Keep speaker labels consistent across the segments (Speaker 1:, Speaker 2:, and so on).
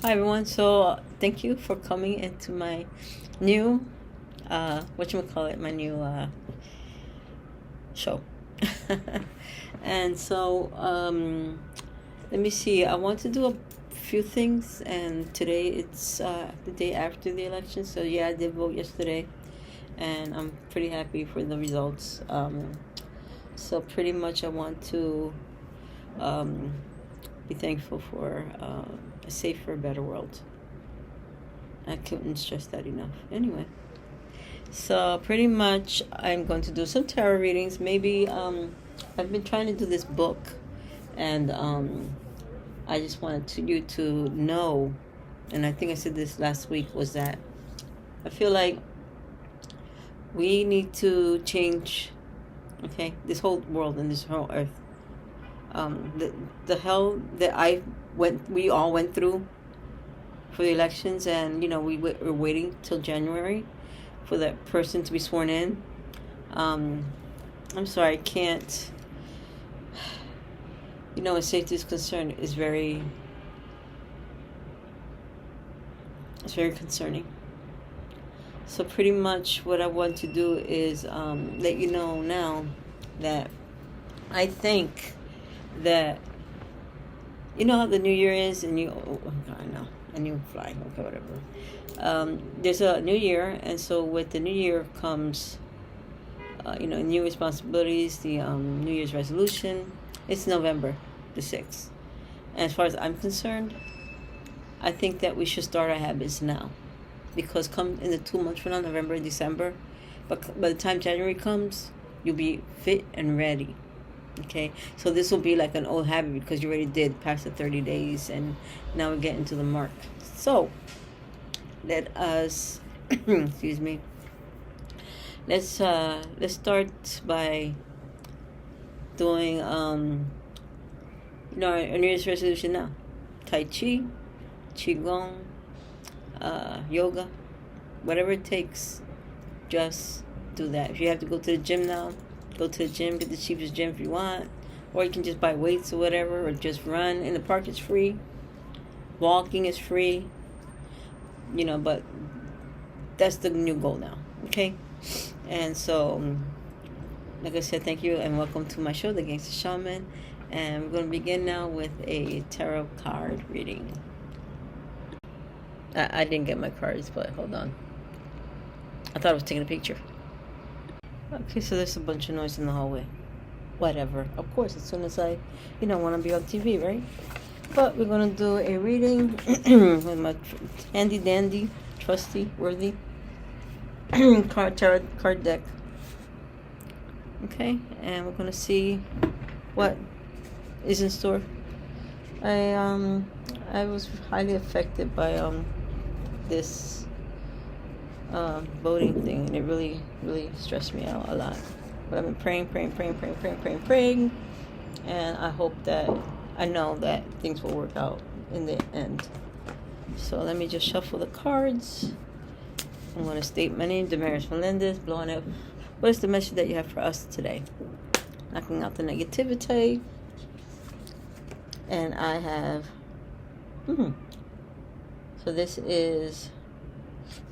Speaker 1: Hi everyone. So thank you for coming into my new whatchamacallit, my new show. And so let me see. I want to do a few things, and today it's the day after the election. So yeah, I did vote yesterday, and I'm pretty happy for the results. So pretty much I want to be thankful for a safer, better world. I couldn't stress that enough. Anyway, so pretty much I'm going to do some tarot readings. Maybe I've been trying to do this book, and I just wanted you to know, and I think I said this last week, was that I feel like we need to change, okay, this whole world and this whole earth. The hell that we all went through for the elections, and we're waiting till January for that person to be sworn in. I'm sorry, I can't. As safety is concerned, it's very concerning. So pretty much what I want to do is let you know now that I think that how the new year is, and I know, a new fly, okay, whatever. There's a new year, and so with the new year comes new responsibilities, the New Year's resolution. It's November the 6th, and as far as I'm concerned, I think that we should start our habits now, because come in the 2 months from now, November and December, but by the time January comes, you'll be fit and ready. Okay, so this will be like an old habit because you already did past the 30 days, and now we're getting to the mark. So let us excuse me, let's start by doing our New Year's resolution now. Tai Chi, Qigong, yoga, whatever it takes, just do that. If you have to go to the gym now, go to the gym, get the cheapest gym if you want, or you can just buy weights or whatever, or just run in the park. It's free. Walking is free. But that's the new goal now. Okay, and so, like I said, thank you and welcome to my show, the Gangsta Shaman, and we're going to begin now with a tarot card reading. I didn't get my cards, but hold on. I thought I was taking a picture. Okay, so there's a bunch of noise in the hallway. Whatever. Of course, as soon as I, want to be on TV, right? But we're going to do a reading with my handy dandy, trusty, worthy tarot card deck. Okay, and we're going to see what is in store. I was highly affected by this voting thing, and it really stressed me out a lot. But I've been praying, and I know that things will work out in the end. So let me just shuffle the cards. I'm going to state my name, Damaris Melendez, blowing up. What is the message that you have for us today? Knocking out the negativity. And I have so this is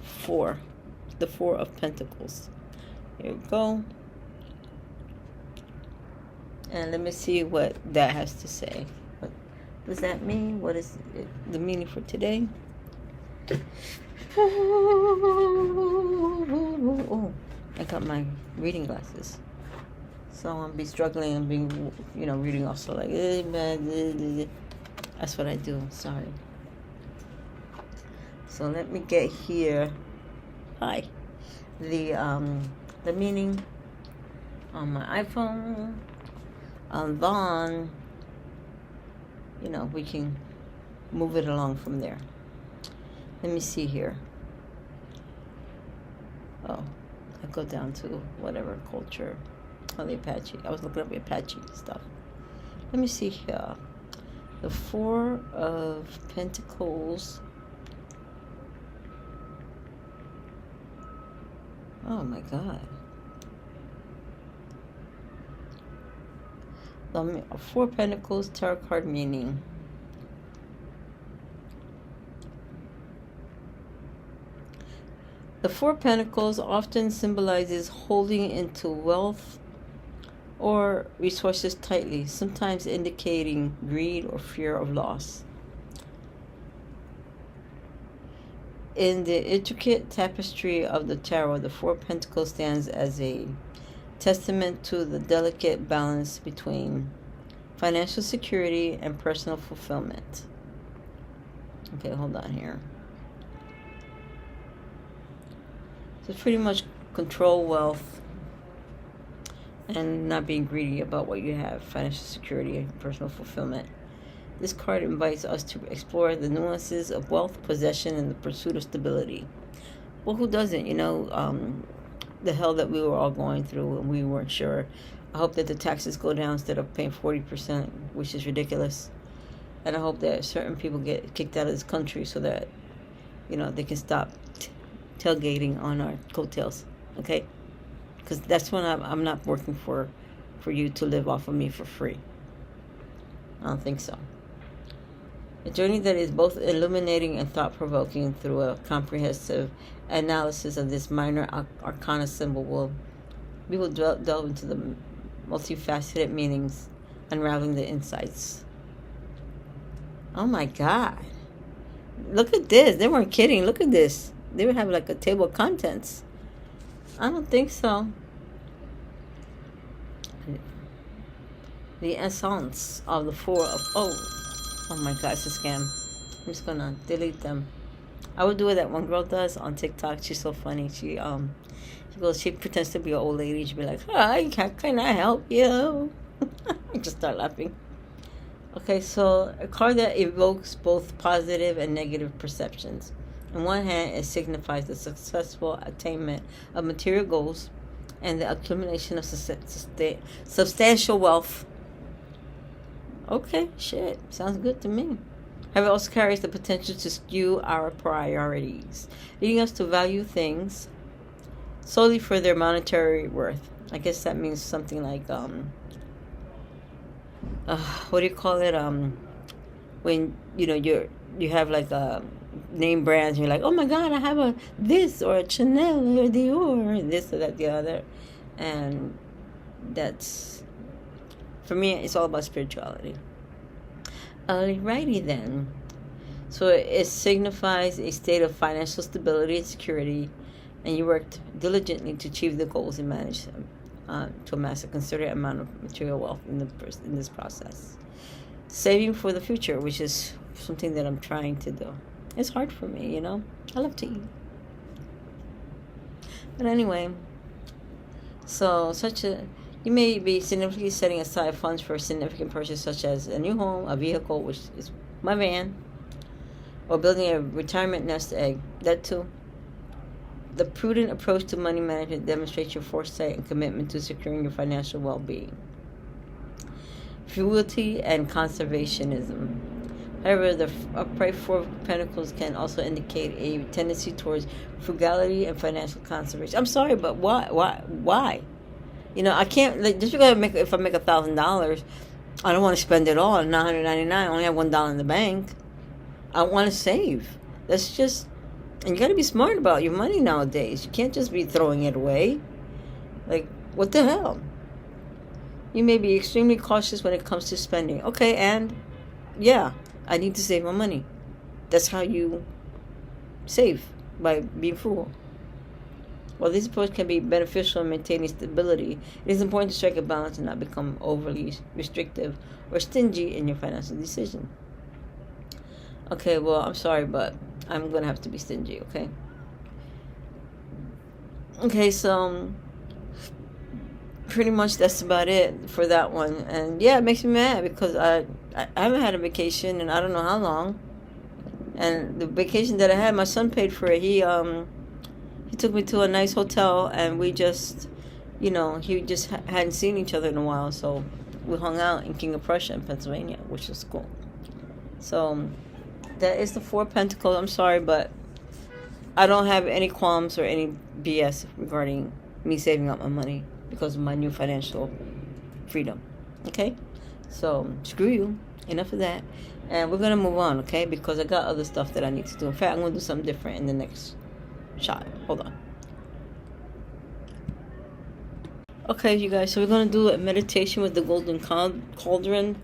Speaker 1: 4, the 4 of Pentacles. Here we go. And let me see what that has to say. What does that mean? What is the meaning for today? Oh, I got my reading glasses, so I'll be struggling and being, reading also like, that's what I do. Sorry. So let me get here. Hi. The meaning on my iPhone. Then, we can move it along from there. Let me see here. Oh, I go down to whatever culture. Oh, the Apache. I was looking up the Apache stuff. Let me see here. The 4 of Pentacles. Oh my God. 4 Pentacles tarot card meaning. The Four of Pentacles often symbolizes holding into wealth or resources tightly, sometimes indicating greed or fear of loss. In the intricate tapestry of the tarot, the Four of Pentacles stands as a testament to the delicate balance between financial security and personal fulfillment. Okay, hold on here. So it's pretty much control wealth and not being greedy about what you have, financial security and personal fulfillment. This card invites us to explore the nuances of wealth, possession, and the pursuit of stability. Well, who doesn't? The hell that we were all going through and we weren't sure. I hope that the taxes go down instead of paying 40%, which is ridiculous. And I hope that certain people get kicked out of this country so that, they can stop tailgating on our coattails, okay? Because that's when I'm not working for you to live off of me for free. I don't think so. A journey that is both illuminating and thought-provoking through a comprehensive analysis of this minor arcana symbol we will delve into the multifaceted meanings, unraveling the insights. Oh my God. Look at this. They weren't kidding. Look at this. They would have like a table of contents. I don't think so. The essence of the Four of... Oh my God, it's a scam. I'm just going to delete them. I would do what that one girl does on TikTok. She's so funny. She pretends to be an old lady. She'd be like, hi, can I help you? I just start laughing. Okay, so a card that evokes both positive and negative perceptions. On one hand, it signifies the successful attainment of material goals and the accumulation of substantial wealth. Okay, shit. Sounds good to me. However, it also carries the potential to skew our priorities, leading us to value things solely for their monetary worth. I guess that means something like, what do you call it? When, you have like a name brands, and you're like, oh my God, I have a this or a Chanel or Dior, or this or that, the other. And that's, for me, it's all about spirituality. Alrighty then. So it signifies a state of financial stability and security, and you worked diligently to achieve the goals and manage to amass a considerable amount of material wealth in this process. Saving for the future, which is something that I'm trying to do. It's hard for me, I love to eat. But anyway, so you may be significantly setting aside funds for a significant purchase, such as a new home, a vehicle, which is my van, or building a retirement nest egg. That too. The prudent approach to money management demonstrates your foresight and commitment to securing your financial well-being. Frugality and conservationism. However, the upright Four of Pentacles can also indicate a tendency towards frugality and financial conservation. I'm sorry, but why? I can't, just because if I make $1,000, I don't want to spend it all on $999. I only have $1 in the bank. I want to save. That's just, and you got to be smart about your money nowadays. You can't just be throwing it away. Like, what the hell? You may be extremely cautious when it comes to spending. Okay, and yeah, I need to save my money. That's how you save, by being frugal. While this approach can be beneficial in maintaining stability, it is important to strike a balance and not become overly restrictive or stingy in your financial decision. Okay, well, I'm sorry, but I'm going to have to be stingy, okay? Okay, so pretty much that's about it for that one. And yeah, it makes me mad because I haven't had a vacation in I don't know how long. And the vacation that I had, my son paid for it. He took me to a nice hotel, and we just, he just hadn't seen each other in a while, so we hung out in King of Prussia in Pennsylvania, which was cool. So that is the Four of Pentacles. I'm sorry, but I don't have any qualms or any BS regarding me saving up my money because of my new financial freedom. Okay? So screw you. Enough of that. And we're going to move on, okay? Because I got other stuff that I need to do. In fact, I'm going to do something different in the next shot. Hold on. Okay, you guys, so we're going to do a meditation with the Golden Cauldron,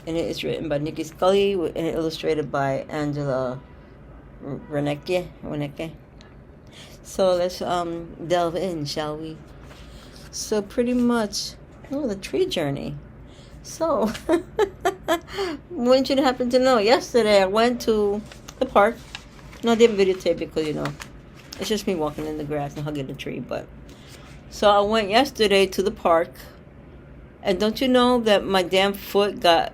Speaker 1: and it is written by Nikki Scully and illustrated by Angela Reneke. So let's delve in, shall we? So pretty much, the tree journey. So, what you happen to know? Yesterday I went to the park. No, I didn't videotape because, it's just me walking in the grass and hugging the tree, but... So I went yesterday to the park, and don't you know that my damn foot got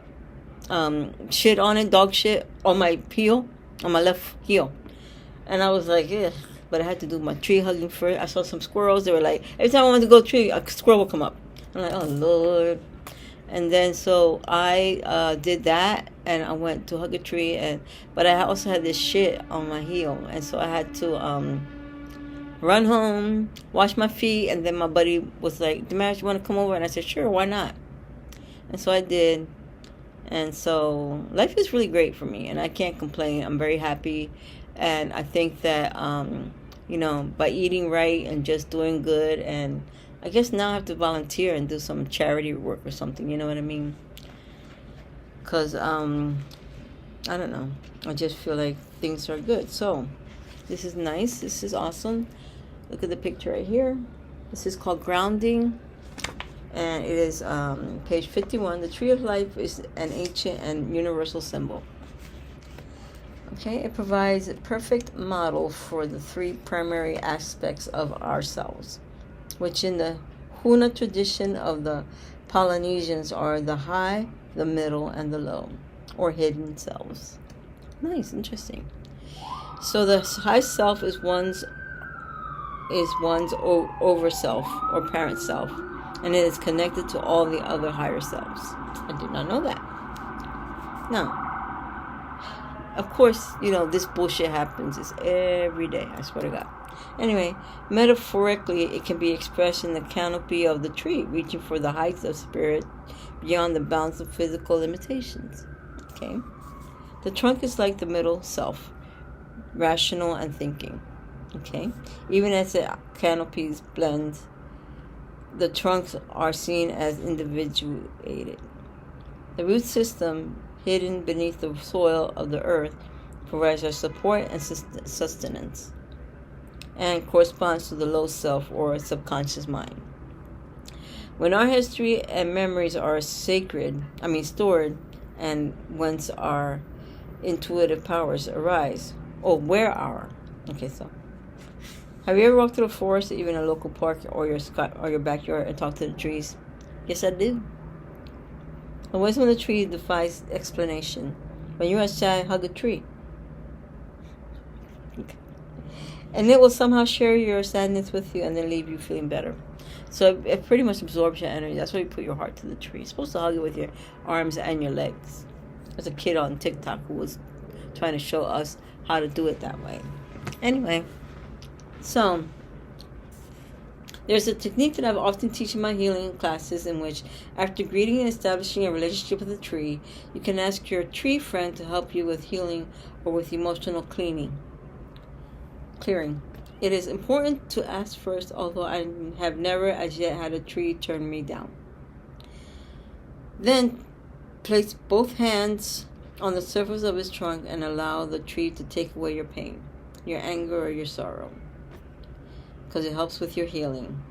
Speaker 1: shit on it, dog shit, on my heel, on my left heel. And I was like, yeah, but I had to do my tree hugging first. I saw some squirrels. They were like, every time I wanted to go tree, a squirrel would come up. I'm like, oh, Lord. And then so I did that, and I went to hug a tree, but I also had this shit on my heel, and so I had to run home, wash my feet, and then my buddy was like, Damaris, you want to come over? And I said, sure, why not? And so I did. And so life is really great for me, and I can't complain. I'm very happy, and I think that, by eating right and just doing good, and I guess now I have to volunteer and do some charity work or something, you know what I mean? Because, I don't know. I just feel like things are good. So, this is nice. This is awesome. Look at the picture right here. This is called Grounding, and it is page 51. The tree of life is an ancient and universal symbol. Okay, it provides a perfect model for the three primary aspects of ourselves, which in the Huna tradition of the Polynesians are the high, the middle, and the low, or hidden selves. Nice, interesting. So the high self is one's over self or parent self, and it is connected to all the other higher selves. I did not know that. Now, of course, this bullshit happens. It's every day, I swear to God. Anyway, metaphorically, it can be expressed in the canopy of the tree, reaching for the heights of spirit beyond the bounds of physical limitations. Okay? The trunk is like the middle self, rational and thinking. Okay? Even as the canopies blend, the trunks are seen as individuated. The root system, hidden beneath the soil of the earth, provides our support and sustenance, and corresponds to the low self or subconscious mind. When our history and memories are stored, and whence our intuitive powers arise, have you ever walked through a forest, even a local park, or your backyard, and talked to the trees? Yes, I do. The wisdom of the tree defies explanation. When you're outside, hug a tree. And it will somehow share your sadness with you and then leave you feeling better. So it pretty much absorbs your energy. That's why you put your heart to the tree. You're supposed to hug it with your arms and your legs. There's a kid on TikTok who was trying to show us how to do it that way. Anyway, so there's a technique that I've often teach in my healing classes, in which, after greeting and establishing a relationship with a tree, you can ask your tree friend to help you with healing or with emotional clearing. It is important to ask first, although I have never as yet had a tree turn me down. Then place both hands on the surface of its trunk and allow the tree to take away your pain, your anger, or your sorrow, because it helps with your healing.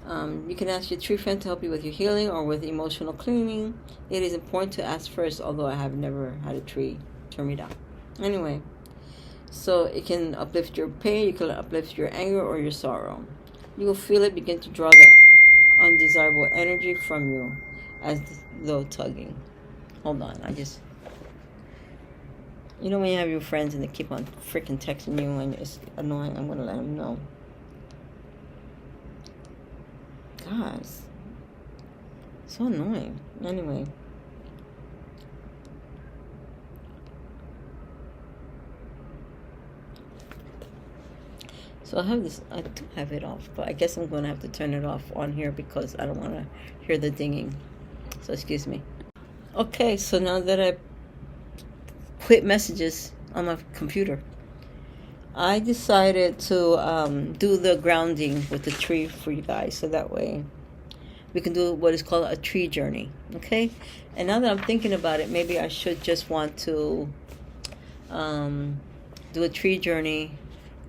Speaker 1: You can ask your tree friend to help you with your healing or with emotional cleaning. It is important to ask first, although I have never had a tree turn me down. Anyway, so it can uplift your pain, you can uplift your anger or your sorrow. You will feel it begin to draw the undesirable energy from you as though tugging. Hold on, when you have your friends and they keep on freaking texting you and it's annoying, I'm going to let them know. Gosh. So annoying. Anyway. So I do have it off, but I guess I'm going to have to turn it off on here because I don't want to hear the dinging. So excuse me. Okay, so now that I quit messages on my computer, I decided to do the grounding with the tree for you guys, so that way we can do what is called a tree journey. Okay, and now that I'm thinking about it, maybe I should just want to do a tree journey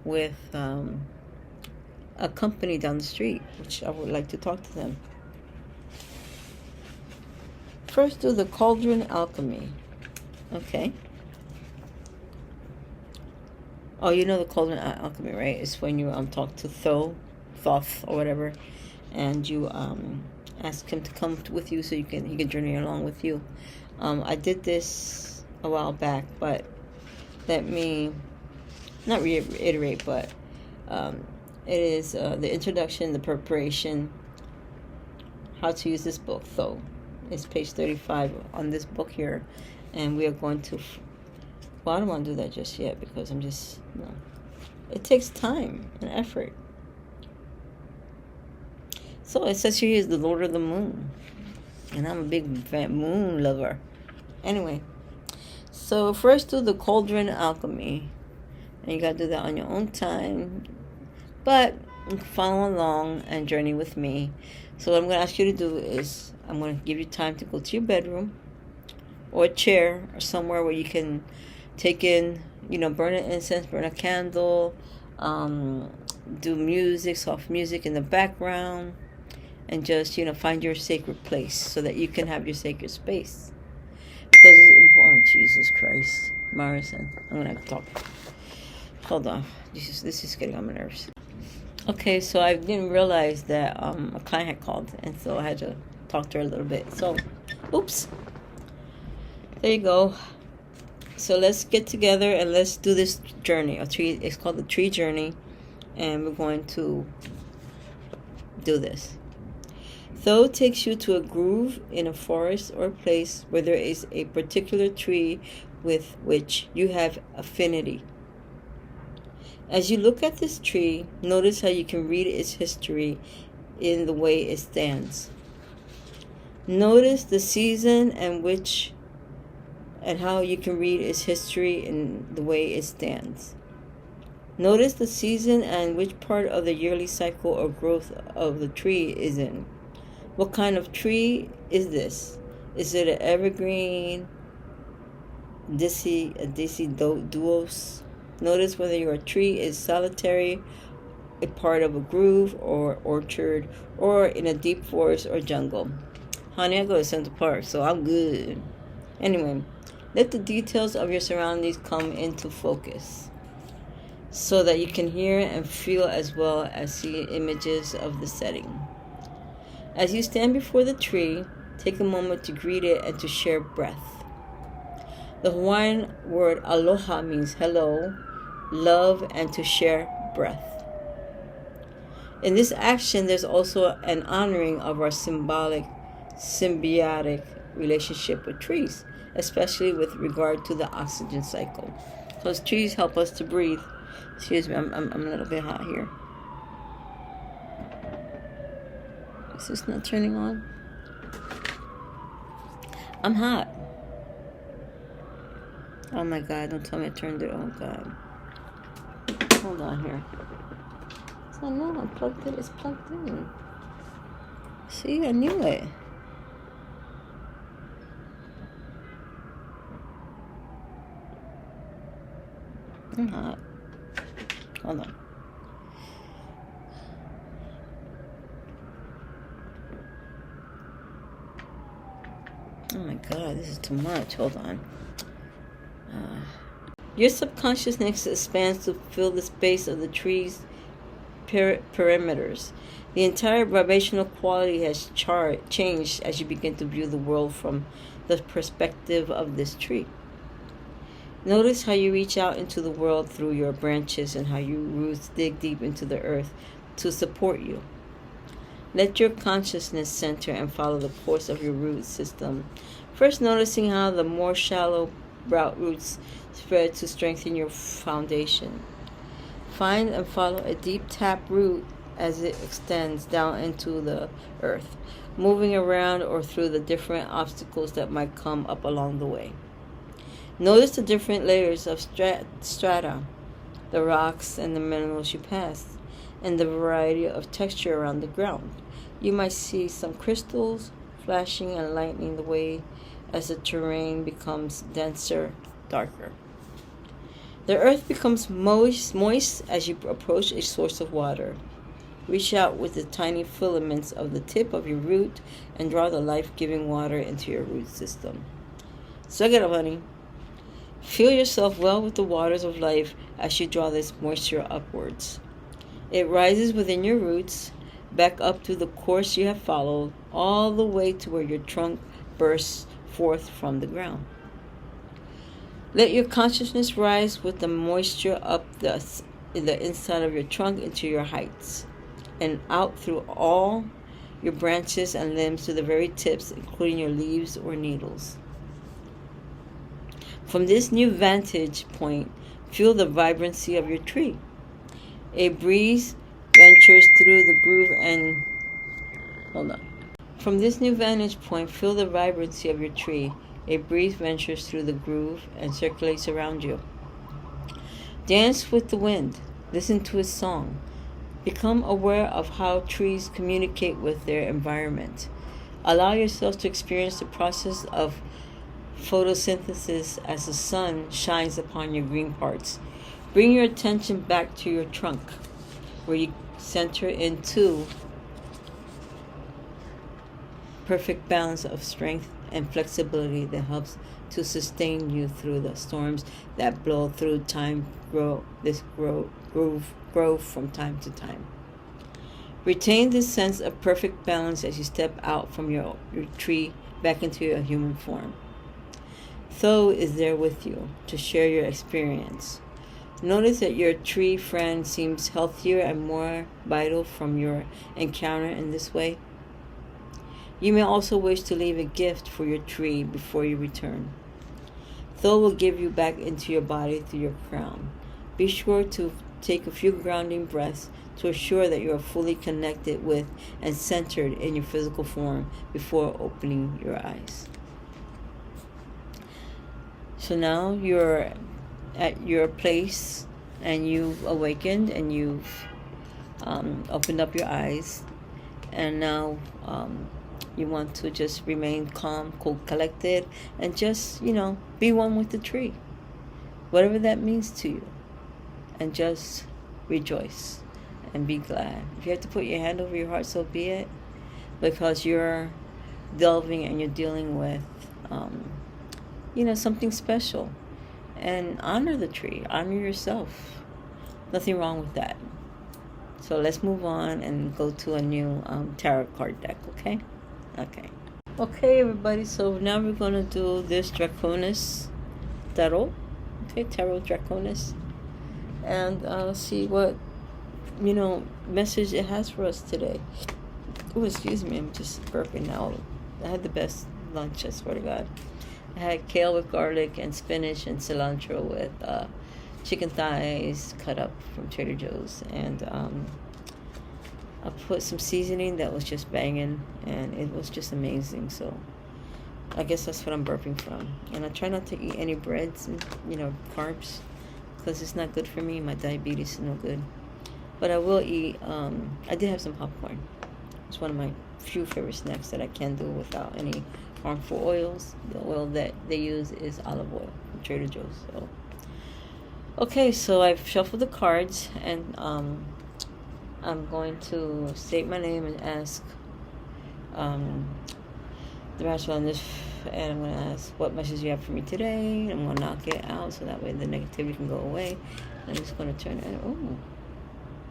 Speaker 1: with a company down the street, which I would like to talk to them. First, do the cauldron alchemy. Okay. Oh, you know the cauldron alchemy, right? It's when you talk to Thoth or whatever, and you ask him to come with you so he can journey along with you. I did this a while back, but let me not reiterate, but it is the introduction, the preparation, how to use this book. So it's page 35 on this book here, and we are going to. Well, I don't want to do that just yet because I'm just no. It takes time and effort. So it says here is the Lord of the Moon, and I'm a big fan moon lover. Anyway, so first do the cauldron alchemy, and you gotta do that on your own time, but follow along and journey with me. So what I'm gonna ask you to do is I'm gonna give you time to go to your bedroom or a chair or somewhere where you can take in, burn an incense, burn a candle, do music, soft music in the background, and just find your sacred place so that you can have your sacred space, because it's important. Jesus Christ, Morrison, I'm gonna talk. Hold on, this is getting on my nerves. Okay, so I didn't realize that a client had called, and so I had to talk to her a little bit. So, oops. There you go. So let's get together and let's do this journey. It's called the tree journey, and we're going to do this. Though takes you to a groove in a forest or place where there is a particular tree with which you have affinity. As you look at this tree, notice how you can read its history in the way it stands. Notice the season and how you can read its history in the way it stands. Notice the season and which part of the yearly cycle or growth of the tree is in. What kind of tree is this? Is it an evergreen, deciduous? Notice whether your tree is solitary, a part of a grove or orchard, or in a deep forest or jungle. Honey, I go to Central Park, so I'm good. Anyway, let the details of your surroundings come into focus so that you can hear and feel as well as see images of the setting. As you stand before the tree, take a moment to greet it and to share breath. The Hawaiian word aloha means hello, love, and to share breath. In this action, there's also an honoring of our symbiotic relationship with trees, especially with regard to the oxygen cycle. Because trees help us to breathe. Excuse me, I'm a little bit hot here. Is this not turning on? I'm hot. Oh my God, don't tell me I turned it on. Oh God. Hold on here. So no, I plugged it. It's plugged in. See, I knew it. I'm hot. Hold on. Oh my God, this is too much. Hold on. Your subconsciousness expands to fill the space of the tree's perimeters. The entire vibrational quality has changed as you begin to view the world from the perspective of this tree. Notice how you reach out into the world through your branches and how your roots dig deep into the earth to support you. Let your consciousness center and follow the course of your root system, first noticing how the more shallow roots spread to strengthen your foundation. Find and follow a deep tap root as it extends down into the earth, moving around or through the different obstacles that might come up along the way. Notice the different layers of strata the rocks and the minerals you pass, and the variety of texture around the ground. You might see some crystals flashing and lightning the way as the terrain becomes denser, darker. The earth becomes moist as you approach a source of water. Reach out with the tiny filaments of the tip of your root and draw the life-giving water into your root system. Suck it up, honey. Fill yourself well with the waters of life as you draw this moisture upwards. It rises within your roots, back up through the course you have followed, all the way to where your trunk bursts forth from the ground. Let your consciousness rise with the moisture up the inside of your trunk into your heights, and out through all your branches and limbs to the very tips, including your leaves or needles. From this new vantage point, feel the vibrancy of your tree. A breeze ventures through the groove and... Hold on. From this new vantage point, feel the vibrancy of your tree. A breeze ventures through the groove and circulates around you. Dance with the wind. Listen to its song. Become aware of how trees communicate with their environment. Allow yourself to experience the process of photosynthesis as the sun shines upon your green parts. Bring your attention back to your trunk, where you center into perfect balance of strength and flexibility that helps to sustain you through the storms that blow through time. Grow from time to time. Retain this sense of perfect balance as you step out from your tree back into your human form. Tho is there with you to share your experience. Notice that your tree friend seems healthier and more vital from your encounter in this way. You may also wish to leave a gift for your tree before you return. Tho will give you back into your body through your crown. Be sure to take a few grounding breaths to assure that you are fully connected with and centered in your physical form before opening your eyes. So now you're at your place and you've awakened and you've opened up your eyes, and now you want to just remain calm, cool, collected, and just, be one with the tree, whatever that means to you, and just rejoice and be glad. If you have to put your hand over your heart, so be it, because you're delving and you're dealing with something special. And honor the tree, honor yourself. Nothing wrong with that. So let's move on and go to a new tarot card deck, okay? Okay, everybody, so now we're going to do this Draconis Tarot. Okay, Tarot Draconis. And see what, message it has for us today. Oh, excuse me, I'm just burping now. I had the best lunch, I swear to God. I had kale with garlic and spinach and cilantro with chicken thighs cut up from Trader Joe's. And I put some seasoning that was just banging, and it was just amazing. So I guess that's what I'm burping from. And I try not to eat any breads and, carbs, because it's not good for me. My diabetes is no good. But I will eat, I did have some popcorn. It's one of my few favorite snacks that I can do without any harmful oils. The oil that they use is olive oil from Trader Joe's. So, okay, so I've shuffled the cards, and I'm going to state my name and ask the master on this, and I'm going to ask what message you have for me today. I'm going to knock it out so that way the negativity can go away. I'm just going to turn it.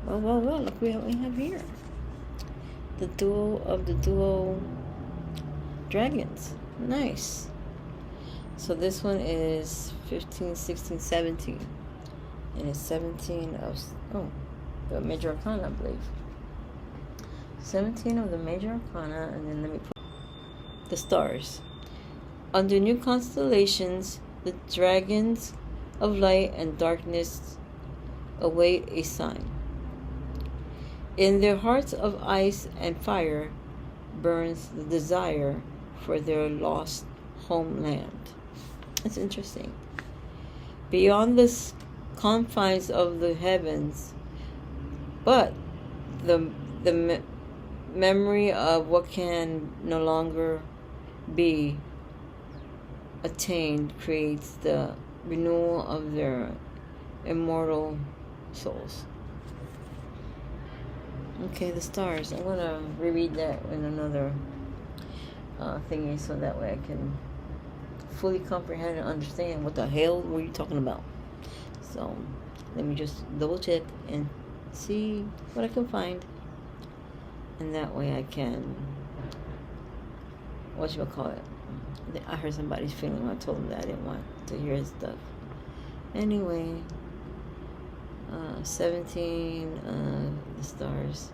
Speaker 1: Oh, well, look what we have here. The duo of the duo dragons. Nice. So this one is 15, 16, 17. And it's 17 of, the major arcana, I believe. 17 of the major arcana, and then let me put the stars. Under new constellations, the dragons of light and darkness await a sign. In their hearts of ice and fire burns the desire for their lost homeland. That's interesting. Beyond the confines of the heavens, but the memory of what can no longer be attained creates the renewal of their immortal souls. Okay, the stars. I'm going to reread that in another thingy so that way I can fully comprehend and understand what the hell were you talking about. So let me just double check and see what I can find, and that way I can, whatchamacallit, I heard somebody's feeling when I told them that I didn't want to hear his stuff. Anyway, 17 the stars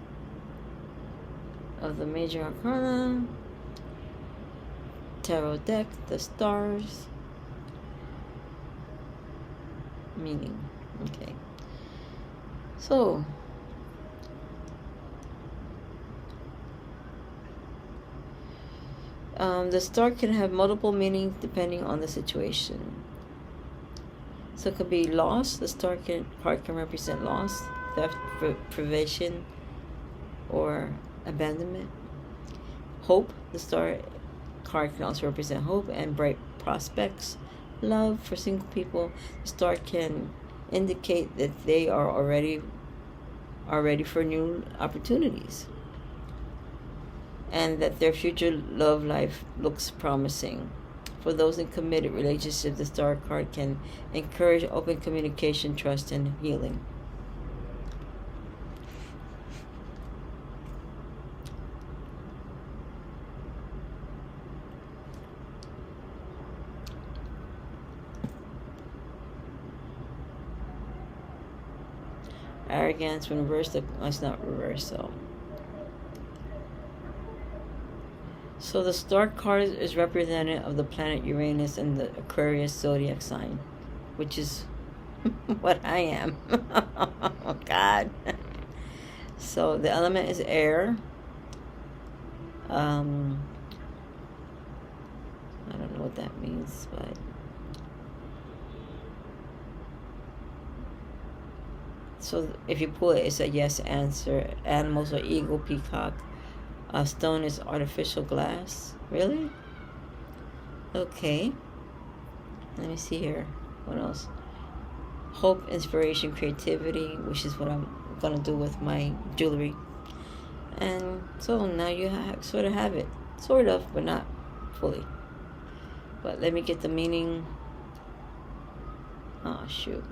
Speaker 1: of the major arcana tarot deck, the stars meaning. Okay, so the star can have multiple meanings depending on the situation. So it could be loss. The star card can represent loss, theft, privation, or abandonment. Hope. The star card can also represent hope and bright prospects. Love. For single people, the star can indicate that they are already ready for new opportunities, and that their future love life looks promising. For those in committed relationships, the star card can encourage open communication, trust, and healing. Arrogance, when reversed, it's not reversed, So the star card is representative of the planet Uranus and the Aquarius zodiac sign, which is what I am. Oh, God. So the element is air. I don't know what that means, but so if you pull it, it's a yes answer. Animals are eagle, peacock. Stone is artificial glass. Really? Okay. Let me see here. What else? Hope, inspiration, creativity, which is what I'm going to do with my jewelry. And so now you sort of have it. Sort of, but not fully. But let me get the meaning. Oh, shoot.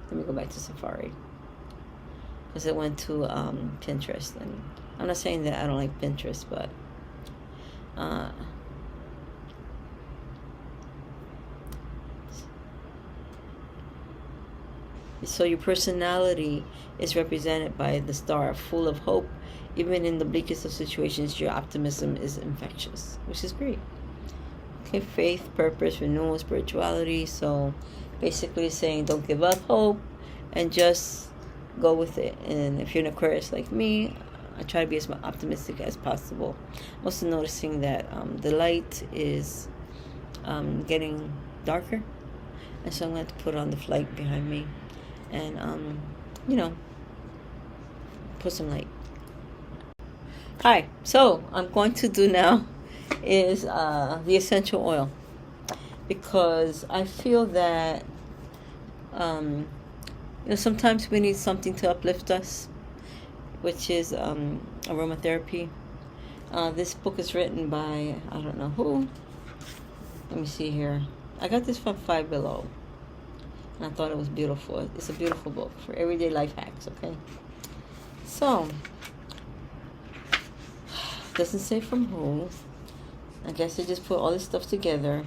Speaker 1: Let me go back to Safari. Because it went to Pinterest, and I'm not saying that I don't like Pinterest, but so your personality is represented by the star, full of hope. Even in the bleakest of situations, your optimism is infectious, which is great. Okay, faith, purpose, renewal, spirituality. So basically saying don't give up hope and just go with it. And if you're an Aquarius like me, I try to be as optimistic as possible. I'm also noticing that the light is getting darker, and so I'm going to put on the light behind me and put some light. Hi, so I'm going to do now is the essential oil, because I feel that sometimes we need something to uplift us, which is aromatherapy. This book is written by, I don't know who. Let me see here. I got this from Five Below, and I thought it was beautiful. It's a beautiful book for everyday life hacks, okay? So, doesn't say from who. I guess they just put all this stuff together.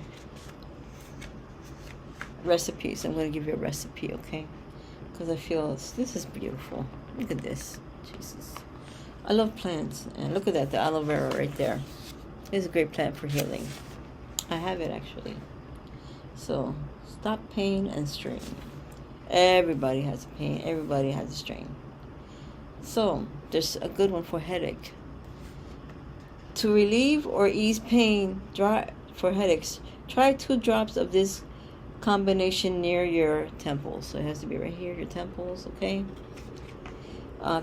Speaker 1: Recipes. I'm going to give you a recipe, okay? Because I feel this is beautiful. Look at this. Jesus. I love plants. And look at that, the aloe vera right there. It's a great plant for healing. I have it actually. So, stop pain and strain. Everybody has a pain. Everybody has a strain. So, there's a good one for headache. To relieve or ease pain for headaches, try 2 drops of this combination near your temples. So it has to be right here, your temples, okay?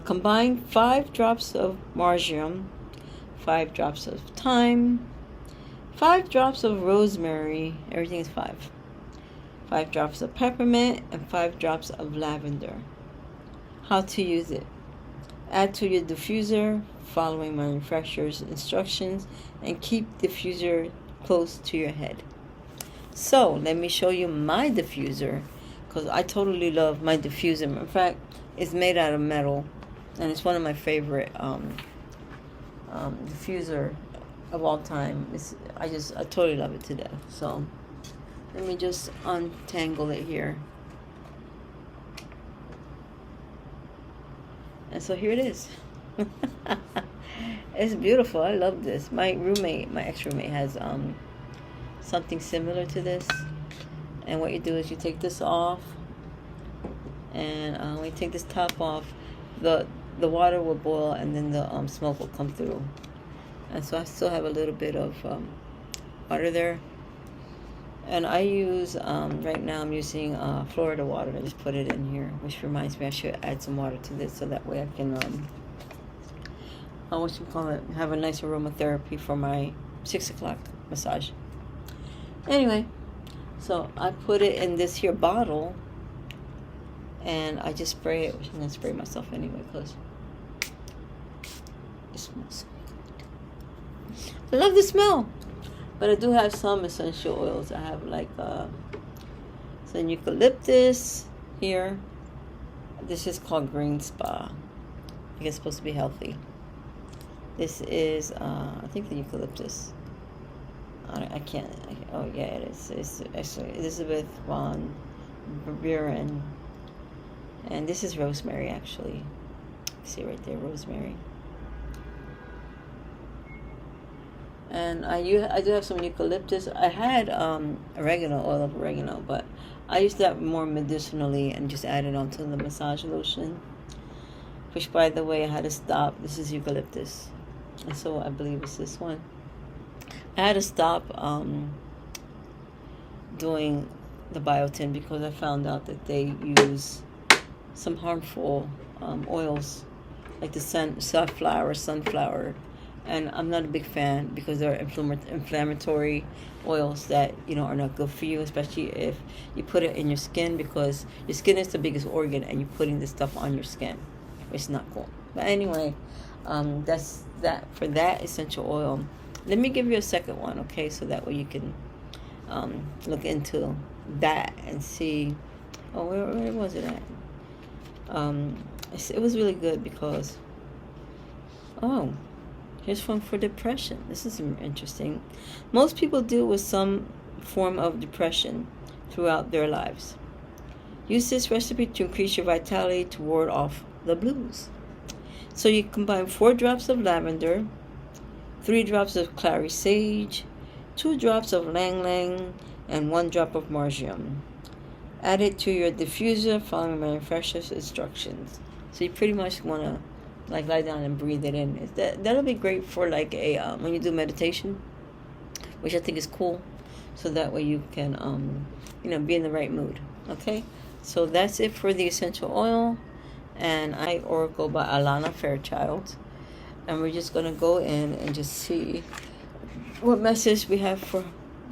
Speaker 1: Combine 5 drops of marjoram, 5 drops of thyme, 5 drops of rosemary, everything is 5. 5 drops of peppermint, and 5 drops of lavender. How to use it. Add to your diffuser, following manufacturer's instructions, and keep diffuser close to your head. So, let me show you my diffuser, because I totally love my diffuser. In fact, it's made out of metal, and it's one of my favorite diffuser of all time. I totally love it to death. So, let me just untangle it here. And so here it is. It's beautiful. I love this. My ex-roommate has something similar to this. And what you do is you take this off, and when you take this top off, the water will boil, and then the smoke will come through. And so I still have a little bit of water there. And I use, right now I'm using Florida water. I just put it in here, which reminds me I should add some water to this so that way I can, have a nice aromatherapy for my 6 o'clock massage. Anyway, so I put it in this here bottle, and I just spray it, which I'm going to spray myself anyway, because it smells so good. I love the smell. But I do have some essential oils. I have like some eucalyptus here. This is called Green Spa. I think it's supposed to be healthy. This is, I think the eucalyptus. I can't. Oh yeah, it is. It's actually Elizabeth von Buren. And this is rosemary, actually. See right there, rosemary. And I do have some eucalyptus. I had oregano, oil of oregano, but I used that more medicinally and just added onto the massage lotion. Which, by the way, I had to stop. This is eucalyptus. And so I believe it's this one. I had to stop doing the biotin because I found out that they use some harmful oils, like the sunflower. And I'm not a big fan because they're inflammatory oils that, are not good for you, especially if you put it in your skin, because your skin is the biggest organ and you're putting this stuff on your skin. It's not cool. But anyway, that's that for that essential oil. Let me give you a second one, okay? So that way you can look into that and see. Oh, where was it at? It was really good because, here's one for depression. This is interesting. Most people deal with some form of depression throughout their lives. Use this recipe to increase your vitality to ward off the blues. So you combine 4 drops of lavender, 3 drops of clary sage, 2 drops of lang lang, and 1 drop of marjoram. Add it to your diffuser following manufacturer's instructions. So you pretty much want to lie down and breathe it in. That'll be great for like a when you do meditation, which I think is cool. So that way you can be in the right mood. Okay, so that's it for the essential oil, and I oracle by Alana Fairchild, and we're just gonna go in and just see what message we have for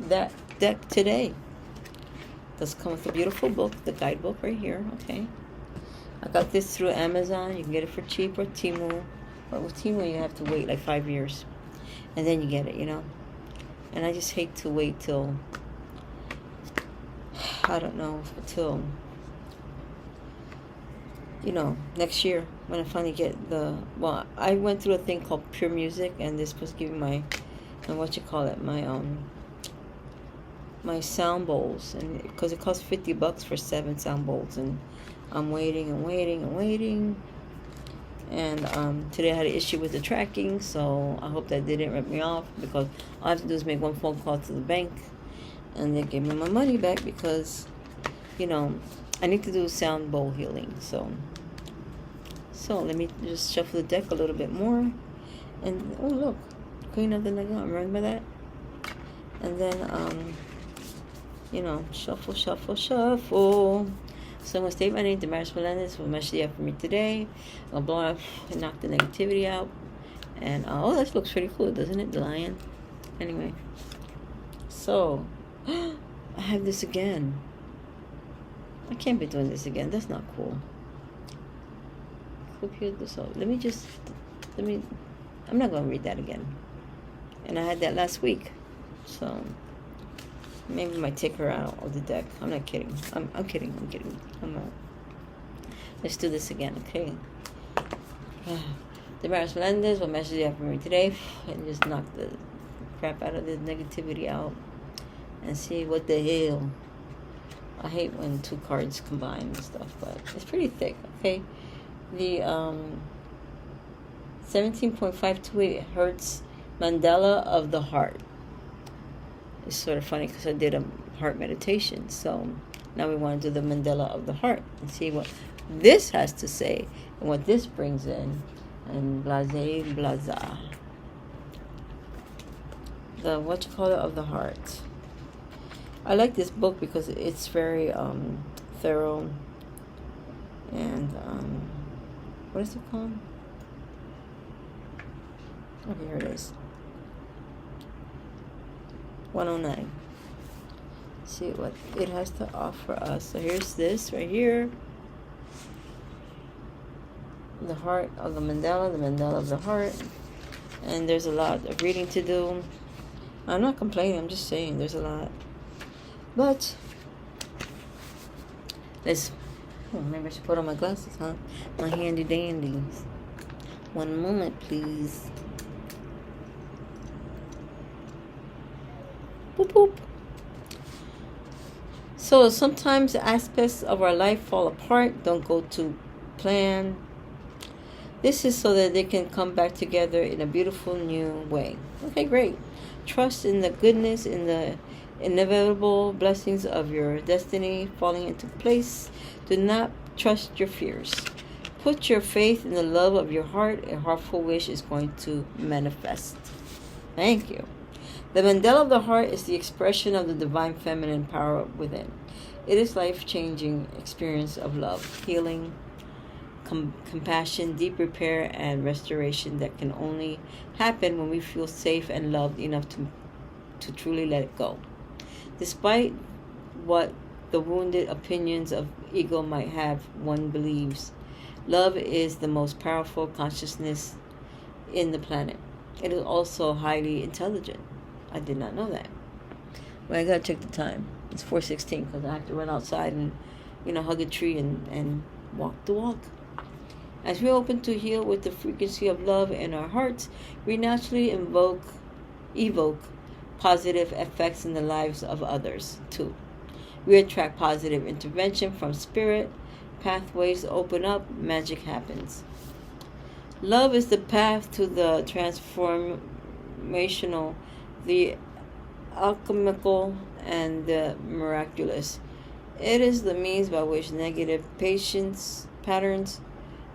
Speaker 1: that deck today. Does come with a beautiful book, the guidebook right here. Okay. I got this through Amazon. You can get it for cheap, or Temu. But with Temu, you have to wait like 5 years. And then you get it, And I just hate to wait till, I don't know, till, next year when I finally get I went through a thing called Pure Music, and they're supposed to give me my sound bowls. And because it costs $50 for 7 sound bowls, and I'm waiting. And today I had an issue with the tracking, so I hope that they didn't rip me off, because all I have to do is make one phone call to the bank and they give me my money back, because, I need to do sound bowl healing. So let me just shuffle the deck a little bit more. And, oh look, Queen of the Nagam, remember that? And then, Shuffle, shuffle, shuffle. So I'm going to state my name, Damaris Melendez, for Meshdi for me today. I'll blow off and knock the negativity out. And, oh, this looks pretty cool, doesn't it? The lion. Anyway. So, I have this again. I can't be doing this again. That's not cool. Copy this out. I'm not going to read that again. And I had that last week. So, maybe I might take her out of the deck. I'm not kidding. I'm kidding. I'm not. Let's do this again, okay? Damaris Melendez, what message do you have for me today? And just knock the crap out of the negativity out. And see what the hell. I hate when two cards combine and stuff, but it's pretty thick, okay? The 17.528 hertz mandala of the heart. It's sort of funny because I did a heart meditation. So now we want to do the mandala of the heart and see what this has to say and what this brings in. And blase, blaza. The of the heart. I like this book because it's very thorough. And what is it called? Okay, here it is. 109. See what it has to offer us. So here's this right here. The heart of the mandala of the heart. And there's a lot of reading to do. I'm not complaining, I'm just saying there's a lot. But maybe I should put on my glasses, huh? My handy dandies. One moment, please. Boop, boop. So sometimes aspects of our life fall apart, don't go to plan. This is so that they can come back together in a beautiful new way. Okay, great. Trust in the goodness, in the inevitable blessings of your destiny falling into place. Do not trust your fears. Put your faith in the love of your heart. A heartful wish is going to manifest. Thank you. The mandala of the heart is the expression of the divine feminine power within. It is life-changing experience of love, healing, compassion, deep repair, and restoration that can only happen when we feel safe and loved enough to truly let it go. Despite what the wounded opinions of ego might have, one believes love is the most powerful consciousness in the planet. It is also highly intelligent. I did not know that. Well, I gotta check the time. It's 4:16 because I have to run outside and, hug a tree and walk the walk. As we open to heal with the frequency of love in our hearts, we naturally evoke positive effects in the lives of others, too. We attract positive intervention from spirit. Pathways open up. Magic happens. Love is the path to the transformational, the alchemical, and the miraculous. It is the means by which negative patterns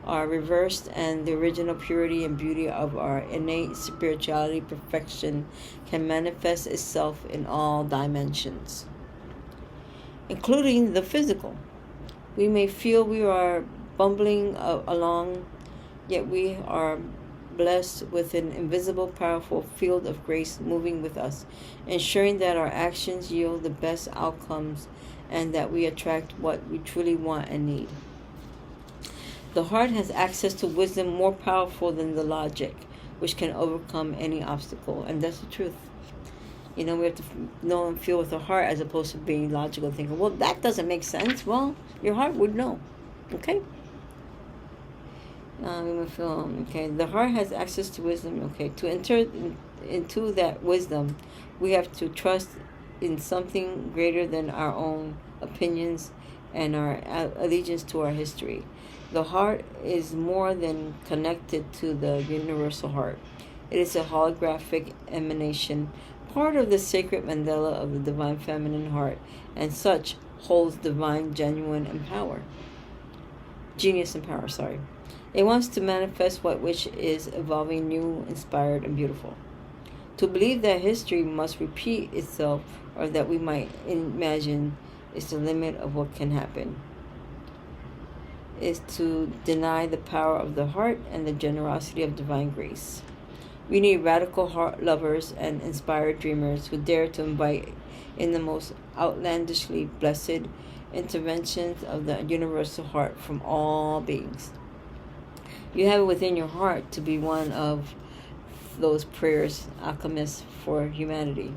Speaker 1: are reversed and the original purity and beauty of our innate spirituality perfection can manifest itself in all dimensions, including the physical. We may feel we are bumbling along, yet we are blessed with an invisible, powerful field of grace moving with us, ensuring that our actions yield the best outcomes and that we attract what we truly want and need. The heart has access to wisdom more powerful than the logic, which can overcome any obstacle. And that's the truth. We have to know and feel with the heart as opposed to being logical, thinking, well, that doesn't make sense. Well, your heart would know. Okay? The heart has access to wisdom. Okay, to enter into that wisdom, we have to trust in something greater than our own opinions and our allegiance to our history. The heart is more than connected to the universal heart. It is a holographic emanation, part of the sacred mandala of the divine feminine heart, and such holds divine, genuine, and genius and power. It wants to manifest which is evolving, new, inspired, and beautiful. To believe that history must repeat itself or that we might imagine is the limit of what can happen, is to deny the power of the heart and the generosity of divine grace. We need radical heart lovers and inspired dreamers who dare to invite in the most outlandishly blessed interventions of the universal heart from all beings. You have it within your heart to be one of those prayers alchemists for humanity.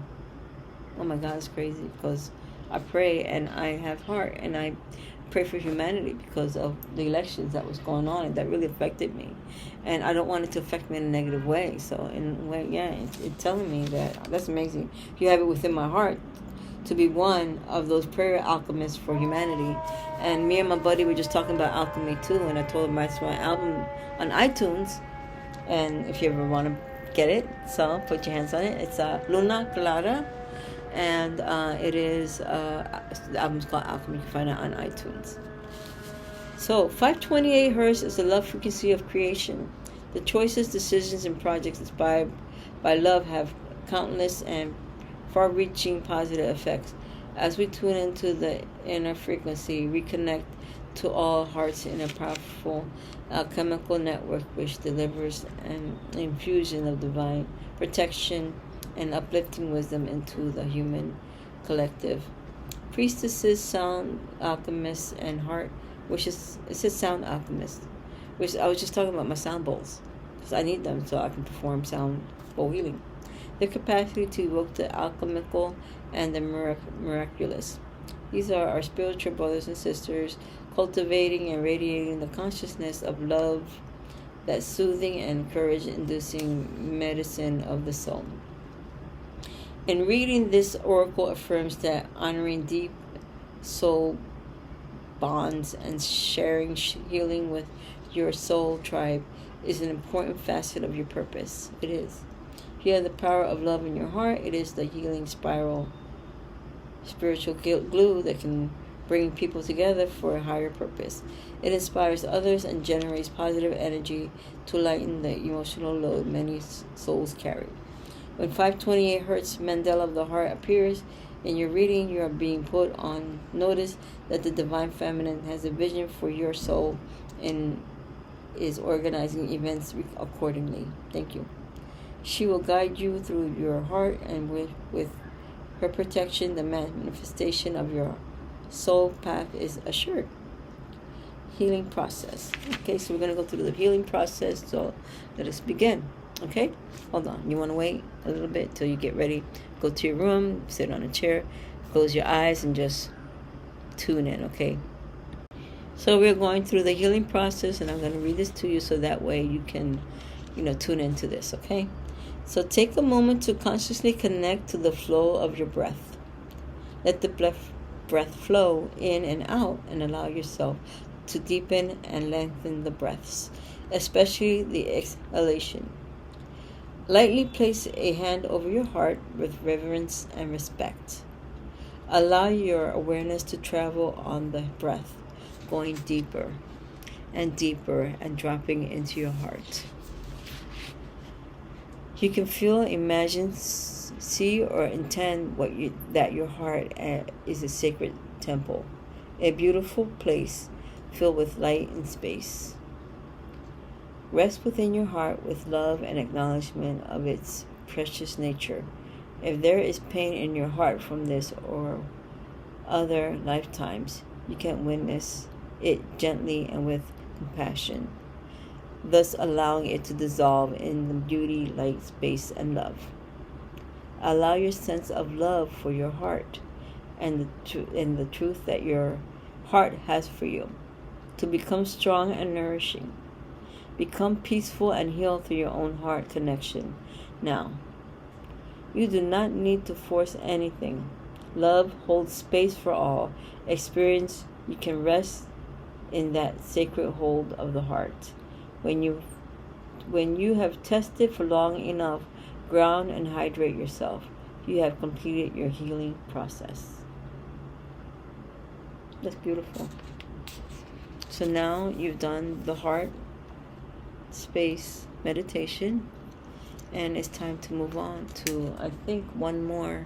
Speaker 1: Oh my God, it's crazy, because I pray and I have heart and I pray for humanity because of the elections that was going on, and that really affected me, and I don't want it to affect me in a negative way. So in a way, yeah, it's telling me that's amazing. If you have it within my heart to be one of those prayer alchemists for humanity. And me and my buddy were just talking about alchemy too, and I told him that's my album on iTunes, and if you ever want to get it, so put your hands on it. It's Luna Clara, and it is the album's called Alchemy. You can find it on iTunes. So 528 Hz is the love frequency of creation. The choices, decisions, and projects inspired by love have countless and far-reaching positive effects. As we tune into the inner frequency, we connect to all hearts in a powerful chemical network which delivers an infusion of divine protection and uplifting wisdom into the human collective. Priestesses, sound alchemists, and heart, which is, it says sound alchemist, which I was just talking about my sound bowls, because I need them so I can perform sound bowl healing. The capacity to evoke the alchemical and the miraculous. These are our spiritual brothers and sisters cultivating and radiating the consciousness of love, that soothing and courage-inducing medicine of the soul. In reading this, oracle affirms that honoring deep soul bonds and sharing healing with your soul tribe is an important facet of your purpose. It is. If you have the power of love in your heart, it is the healing spiral, spiritual glue that can bring people together for a higher purpose. It inspires others and generates positive energy to lighten the emotional load many souls carry. When 528 Hz Mandala of the Heart appears in your reading, you are being put on notice that the Divine Feminine has a vision for your soul and is organizing events accordingly. Thank you. She will guide you through your heart, and with her protection, the manifestation of your soul path is assured. Healing process. Okay, so we're going to go through the healing process, so let us begin. Okay, hold on. You want to wait a little bit till you get ready. Go to your room, sit on a chair, close your eyes, and just tune in, okay? So we're going through the healing process, and I'm going to read this to you so that way you can, tune into this, okay? So take a moment to consciously connect to the flow of your breath. Let the breath flow in and out, and allow yourself to deepen and lengthen the breaths, especially the exhalation. Lightly place a hand over your heart with reverence and respect. Allow your awareness to travel on the breath, going deeper and deeper and dropping into your heart. You can feel, imagine, see, or intend that your heart is a sacred temple, a beautiful place filled with light and space. Rest within your heart with love and acknowledgement of its precious nature. If there is pain in your heart from this or other lifetimes, you can witness it gently and with compassion, thus allowing it to dissolve in the beauty, light, space, and love. Allow your sense of love for your heart and the truth that your heart has for you to become strong and nourishing. Become peaceful and heal through your own heart connection. Now, you do not need to force anything. Love holds space for all. Experience, you can rest in that sacred hold of the heart. When you have tested for long enough, ground and hydrate yourself. You have completed your healing process. That's beautiful. So now you've done the heart space meditation, and it's time to move on to, I think, one more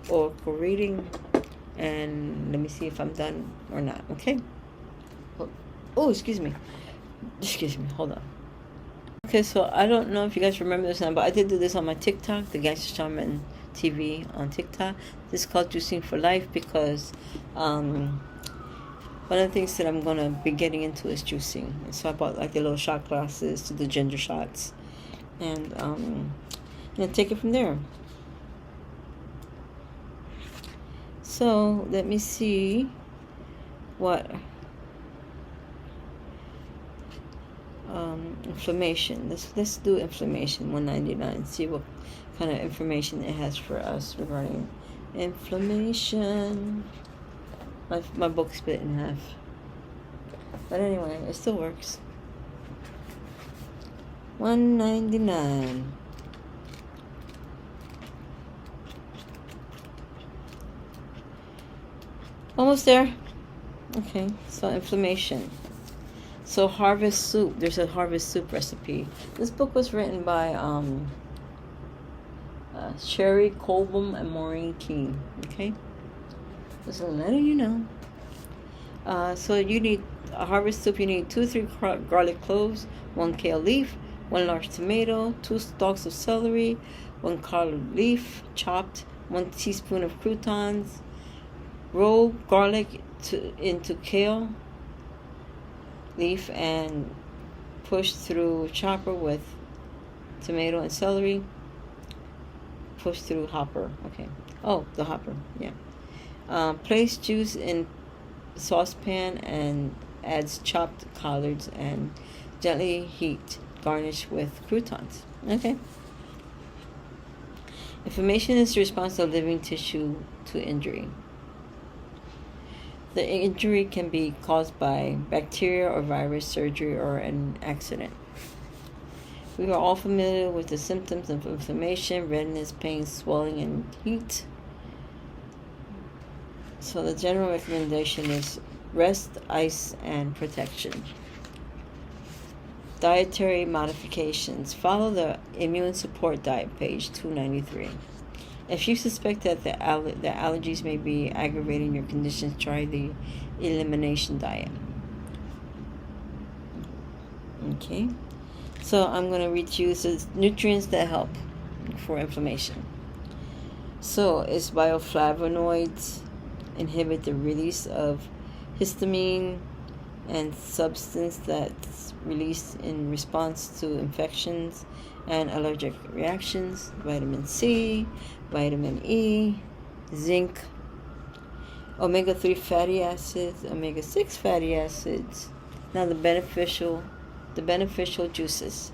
Speaker 1: oracle reading, and let me see if I'm done or not. Okay. Oh, excuse me. Hold on. Okay, so I don't know if you guys remember this now, but I did do this on my TikTok, the Gangsta Shaman TV on TikTok. This is called Juicing for Life because one of the things that I'm going to be getting into is juicing. And so I bought like the little shot glasses to the ginger shots. And take it from there. So let me see what inflammation. Let's do inflammation 199. See what kind of information it has for us regarding inflammation. My book split in half, but anyway, it still works. 199. Almost there. Okay, so inflammation. So harvest soup. There's a harvest soup recipe. This book was written by Sherry Colbum and Maureen Keene. Okay, just letting you know. So you need a harvest soup. You need 2-3 garlic cloves, 1 kale leaf, 1 large tomato, 2 stalks of celery, 1 collard leaf chopped, 1 teaspoon of croutons. Roll garlic into kale leaf and push through chopper with tomato and celery. Push through hopper. Okay. Oh, the hopper. Yeah. Place juice in saucepan and adds chopped collards and gently heat. Garnish with croutons. Okay. Inflammation is the response of living tissue to injury. The injury can be caused by bacteria or virus, surgery, or an accident. We are all familiar with the symptoms of inflammation: redness, pain, swelling, and heat. So the general recommendation is rest, ice, and protection. Dietary modifications. Follow the immune support diet, page 293. If you suspect that the allergies may be aggravating your conditions, try the elimination diet. Okay, so I'm going to read you the nutrients that help for inflammation. So it's bioflavonoids, inhibit the release of histamine and substance that's released in response to infections and allergic reactions. Vitamin C, vitamin E, zinc, omega-3 fatty acids, omega-6 fatty acids. Now the beneficial juices.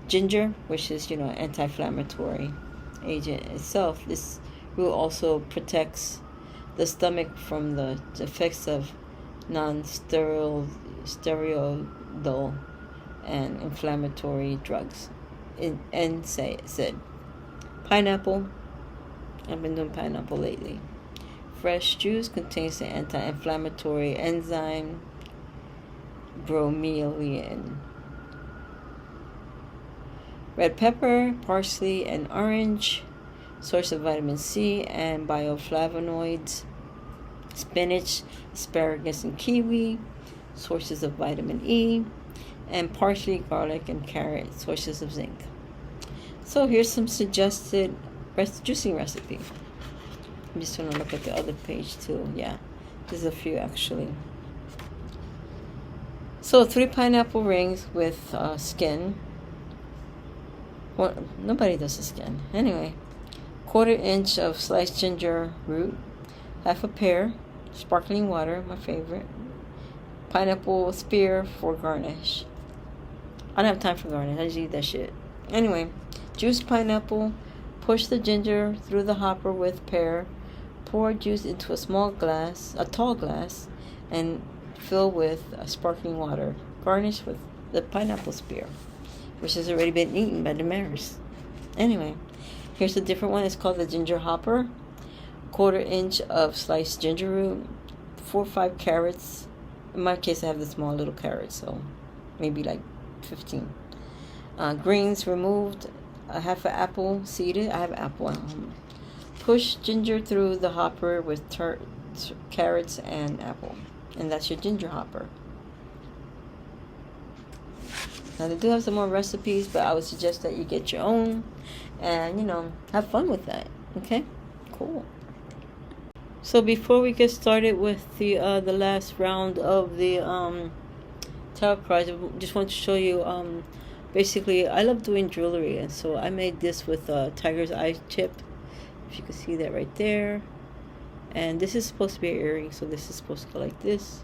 Speaker 1: Ginger, which is anti-inflammatory agent itself. This root also protects the stomach from the effects of non-steroidal and inflammatory drugs. Said pineapple. I've been doing pineapple lately. Fresh juice contains the anti-inflammatory enzyme bromelain. Red pepper, parsley, and orange, source of vitamin C and bioflavonoids. Spinach, asparagus, and kiwi, sources of vitamin E. And parsley, garlic, and carrot, sources of zinc. So here's some suggested juicing recipe. I'm just going to look at the other page too. Yeah, there's a few actually. So 3 pineapple rings with skin. Well, nobody does the skin. Anyway, 1/4 inch of sliced ginger root, half a pear, sparkling water, my favorite. Pineapple spear for garnish. I don't have time for garnish. I just eat that shit. Anyway, juice pineapple. Push the ginger through the hopper with pear. Pour juice into a tall glass, and fill with sparkling water. Garnish with the pineapple spear, which has already been eaten by the mares. Anyway, here's a different one. It's called the ginger hopper. 1/4 inch of sliced ginger root. 4 or 5 carrots. In my case, I have the small little carrots, so maybe like 15. Greens removed. A half an apple seeded. I have apple at home. push ginger through the hopper with carrots and apple. And that's your ginger hopper. Now, they do have some more recipes, but I would suggest that you get your own and, you know, have fun with that. Okay? Cool. So before we get started with the last round of the tarot cards, I just want to show you, basically, I love doing jewelry. And so I made this with tiger's eye chip. If you can see that right there. And this is supposed to be an earring, so this is supposed to go like this.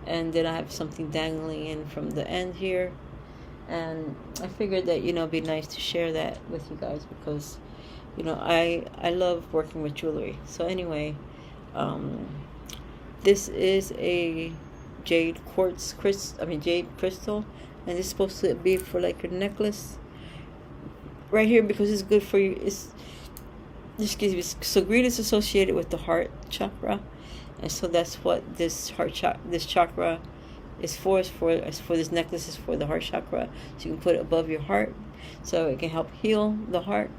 Speaker 1: And then I have something dangling in from the end here. And I figured that, you know, it'd be nice to share that with you guys because, you know, I love working with jewelry. So anyway, this is a jade crystal, and it's supposed to be for like your necklace right here because it's good for you. So green is associated with the heart chakra, and so that's what this chakra is for. This necklace is for the heart chakra, so you can put it above your heart, so it can help heal the heart.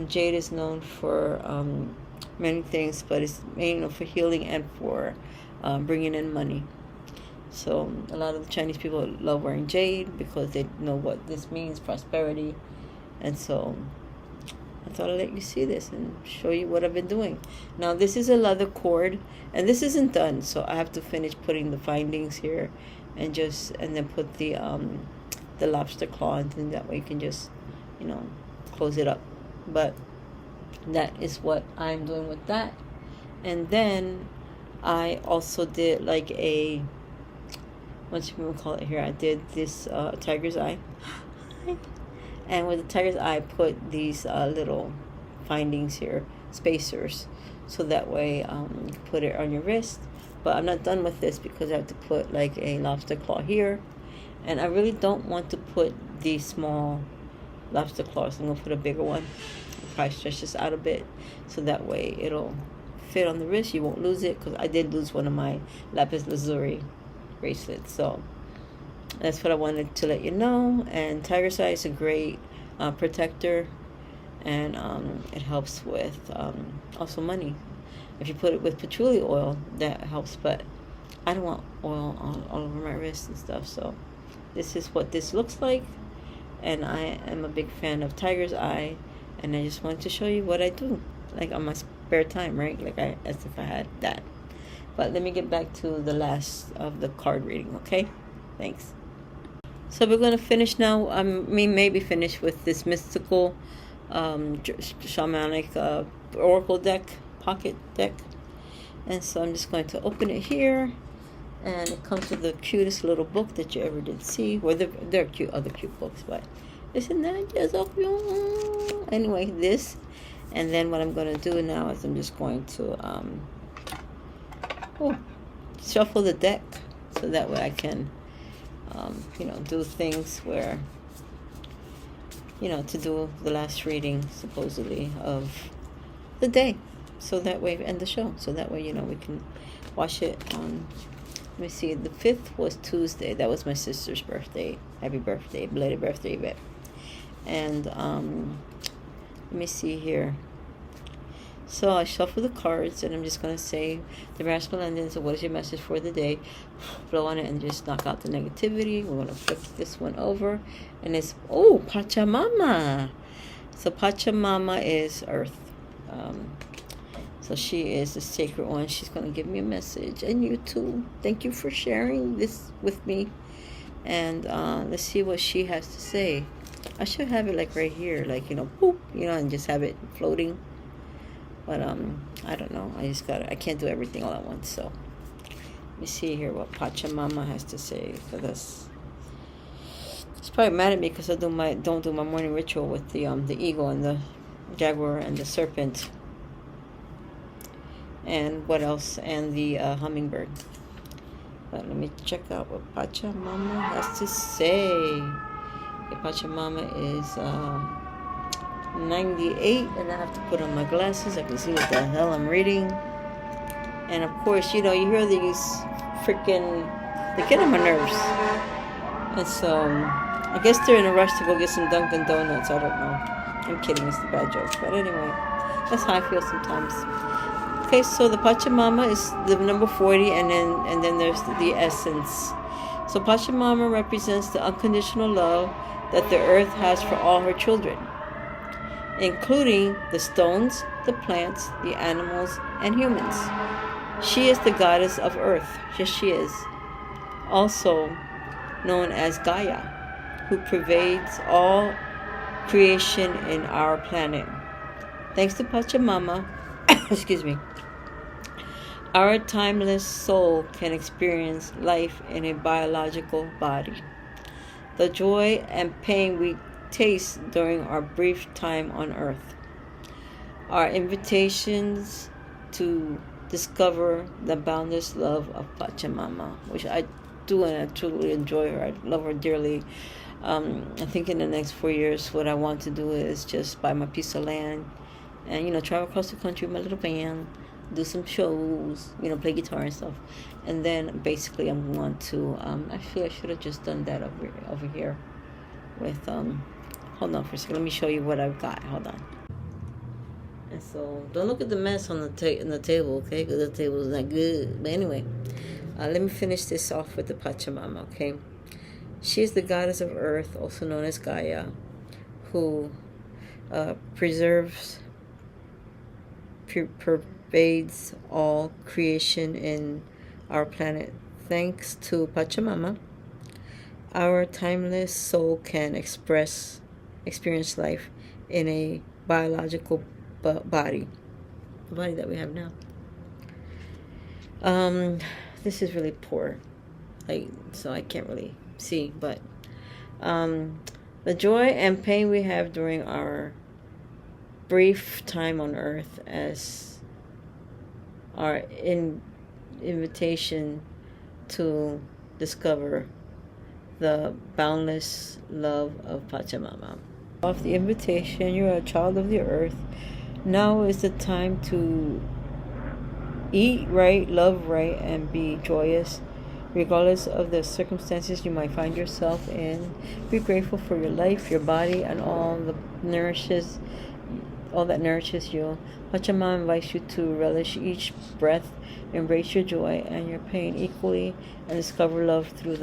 Speaker 1: Jade is known for many things, but it's mainly for healing and for bringing in money. So a lot of the Chinese people love wearing jade because they know what this means, prosperity, and so I thought I'd let you see this and show you what I've been doing. Now, this is a leather cord, and this isn't done, so I have to finish putting the findings here, and then put the lobster claw, and then that way you can just, you know, close it up. But that is what I'm doing with that. And then I also did like what you can call it here. I did this tiger's eye. And with the tiger's eye, I put these little findings here, spacers, so that way you can put it on your wrist. But I'm not done with this because I have to put like a lobster claw here, and I really don't want to put these small lobster claws. I'm gonna put a bigger one. I'll probably stretch this out a bit, so that way it'll fit on the wrist. You won't lose it, because I did lose one of my lapis lazuli bracelets. So that's what I wanted to let you know. And tiger's eye is a great protector, and it helps with also money. If you put it with patchouli oil, that helps, but I don't want oil all over my wrists and stuff. So this is what this looks like, and I am a big fan of tiger's eye, and I just wanted to show you what I do, like on my spare time, right? Like as if I had that. But let me get back to the last of the card reading, okay? Thanks. So we're going to finish now. Maybe finish with this mystical shamanic oracle deck, pocket deck. And so I'm just going to open it here. And it comes with the cutest little book that you ever did see. Well, there are other cute books, but isn't that just so cute? Anyway, this. And then what I'm going to do now is I'm just going to shuffle the deck, so that way I can do things where, to do the last reading, supposedly, of the day. So that way, end the show. So that way, we can watch it on, let me see, the 5th was Tuesday. That was my sister's birthday. Happy birthday, belated birthday, Yvette. And, let me see here. So I shuffle the cards, and I'm just going to say the masculine ending. So what is your message for the day? Blow on it and just knock out the negativity. We're going to flip this one over. And it's, Pachamama. So Pachamama is Earth. So she is the sacred one. She's going to give me a message. And you too. Thank you for sharing this with me. And let's see what she has to say. I should have it like right here. Like, boop, and just have it floating. But I don't know. I can't do everything all at once. So let me see here what Pachamama has to say for this. She's probably mad at me because I don't do my morning ritual with the eagle and the jaguar and the serpent. And what else? And the hummingbird. But let me check out what Pachamama has to say. Okay, Pachamama is 98, and I have to put on my glasses. I can see what the hell I'm reading. And of course, you hear these freaking, they get on my nerves. And so, I guess they're in a rush to go get some Dunkin' Donuts. I don't know. I'm kidding, it's the bad jokes. But anyway, That's how I feel sometimes. Okay, so the Pachamama is the number 40, and then there's the essence. So Pachamama represents the unconditional love that the earth has for all her children, including the stones, the plants, the animals, and humans. She is the goddess of earth. Yes, she is. Also known as Gaia, who pervades all creation in our planet. Thanks to Pachamama, excuse me, our timeless soul can experience life in a biological body. The joy and pain we taste during our brief time on earth are invitations to discover the boundless love of Pachamama, which I do, and I truly enjoy her. I love her dearly. I think in the next 4 years, what I want to do is just buy my piece of land and, travel across the country with my little van, do some shows, play guitar and stuff. And then basically I'm going to, I feel I should have just done that over here with, hold on for a second. Let me show you what I've got. Hold on. And so don't look at the mess on the table, okay? Because the table's not good. But anyway, let me finish this off with the Pachamama, okay? She is the goddess of earth, also known as Gaia, who pervades all creation in our planet. Thanks to Pachamama, our timeless soul can experience life in a biological body, the body that we have now. This is really poor, so I can't really see, but the joy and pain we have during our brief time on earth as our invitation to discover the boundless love of Pachamama. Off the invitation, you're a child of the earth. Now is the time to eat right, love right, and be joyous regardless of the circumstances you might find yourself in. Be grateful for your life, your body, and all that nourishes you. Pachamama invites you to relish each breath, embrace your joy and your pain equally, and discover love through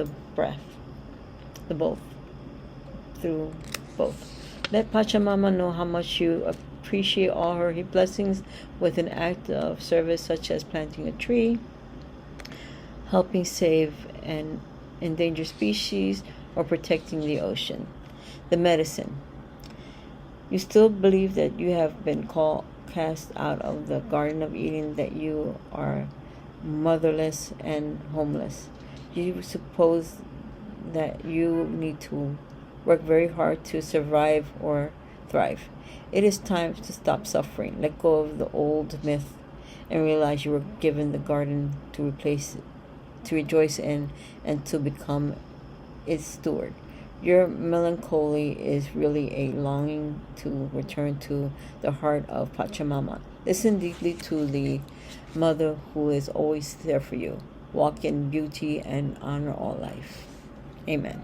Speaker 1: through both. Let Pachamama know how much you appreciate all her blessings with an act of service, such as planting a tree, helping save an endangered species, or protecting the ocean. The medicine. You still believe that you have been cast out of the Garden of Eden, that you are motherless and homeless. You suppose that you need to work very hard to survive or thrive. It is time to stop suffering. Let go of the old myth and realize you were given the garden to rejoice in, and to become its steward. Your melancholy is really a longing to return to the heart of Pachamama. Listen deeply to the mother who is always there for you. Walk in beauty and honor all life. Amen.